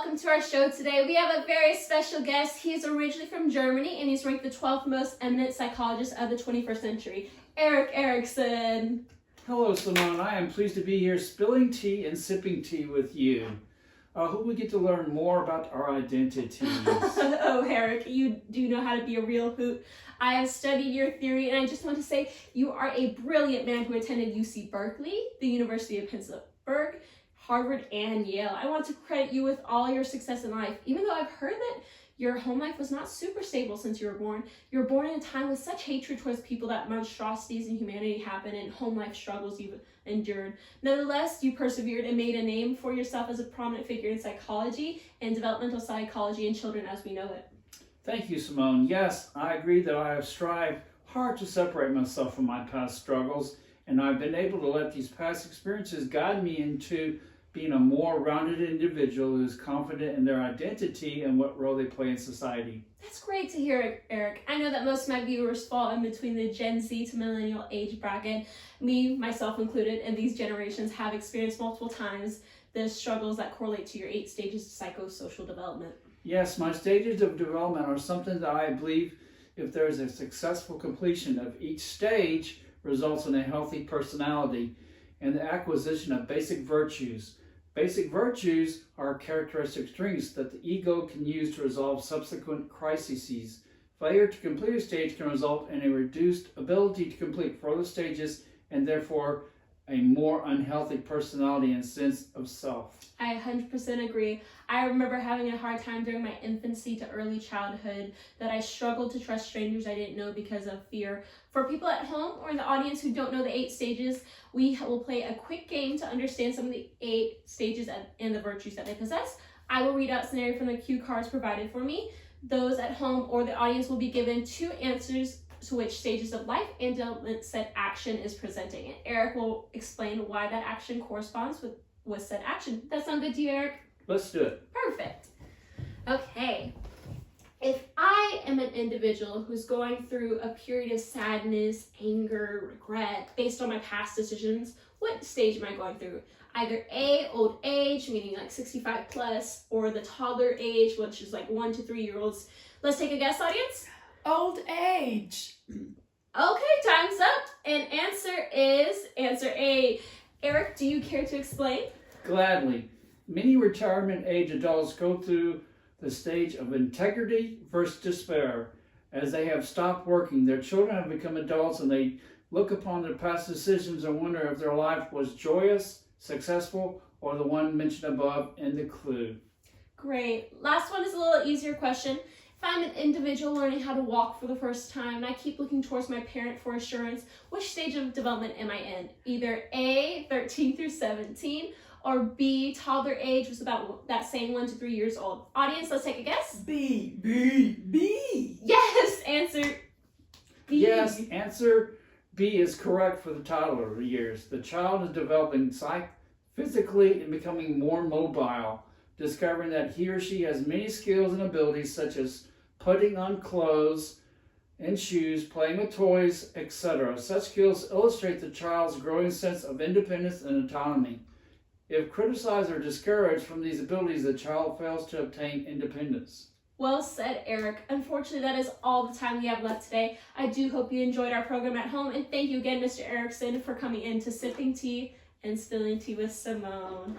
welcome to our show today. We have a very special guest. He's originally from Germany and he's ranked the 12th most eminent psychologist of the 21st century, ERIK ERIKSON. Hello, Simone. I am pleased to be here spilling tea and sipping tea with you. Hope we get to learn more about our identities. Oh, ERIK, you do know how to be a real hoot. I have studied your theory, and I just want to say you are a brilliant man who attended UC Berkeley, the University of Pittsburgh, Harvard, and Yale. I want to credit you with all your success in life. Even though I've heard that your home life was not super stable since you were born, you were born in a time with such hatred towards people that monstrosities in humanity happened and home life struggles you've endured. Nevertheless, you persevered and made a name for yourself as a prominent figure in psychology and developmental psychology in children as we know it. Thank you, Simone. Yes, I agree that I have strived hard to separate myself from my past struggles, and I've been able to let these past experiences guide me into being a more rounded individual who is confident in their identity and what role they play in society. That's great to hear, ERIK. I know that most of my viewers fall in between the Gen Z to millennial age bracket. Me, myself included, and these generations have experienced multiple times the struggles that correlate to your 8 stages of psychosocial development. Yes, my stages of development are something that I believe if there is a successful completion of each stage results in a healthy personality and the acquisition of basic virtues. Basic virtues are characteristic strengths that the ego can use to resolve subsequent crises. Failure to complete a stage can result in a reduced ability to complete further stages and therefore a more unhealthy personality and sense of self. I 100% agree. I remember having a hard time during my infancy to early childhood that I struggled to trust strangers I didn't know because of fear. For people at home or in the audience who don't know the 8 stages, we will play a quick game to understand some of the 8 stages and the virtues that they possess. I will read out scenario from the cue cards provided for me. Those at home or the audience will be given 2 answers to which stages of life and development said action is presenting. And ERIK will explain why that action corresponds with said action. That sound good to you, ERIK? Let's do it. Perfect. Okay. If I am an individual who's going through a period of sadness, anger, regret based on my past decisions, what stage am I going through? Either A, old age, meaning like 65 plus, or the toddler age, which is like 1 to 3 year olds. Let's take a guess, audience. Old age. Okay, time's up. And answer is answer A. ERIK, do you care to explain? Gladly. Many retirement age adults go through the stage of integrity versus despair. As they have stopped working, their children have become adults and they look upon their past decisions and wonder if their life was joyous, successful, or the one mentioned above in the clue. Great. Last one is a little easier question. If I'm an individual learning how to walk for the first time and I keep looking towards my parent for assurance, which stage of development am I in? Either A, 13 through 17, or B, toddler age, was about that same 1 to 3 years old. Audience, let's take a guess. B. Yes, answer B. Yes, answer B is correct for the toddler years. The child is developing physically and becoming more mobile, discovering that he or she has many skills and abilities such as putting on clothes and shoes, playing with toys, etc. Such skills illustrate the child's growing sense of independence and autonomy. If criticized or discouraged from these abilities, the child fails to obtain independence. Well said, ERIK. Unfortunately, that is all the time we have left today. I do hope you enjoyed our program at home, and thank you again, Mr. ERIKSON, for coming in to Sipping Tea and Spilling Tea with Simone.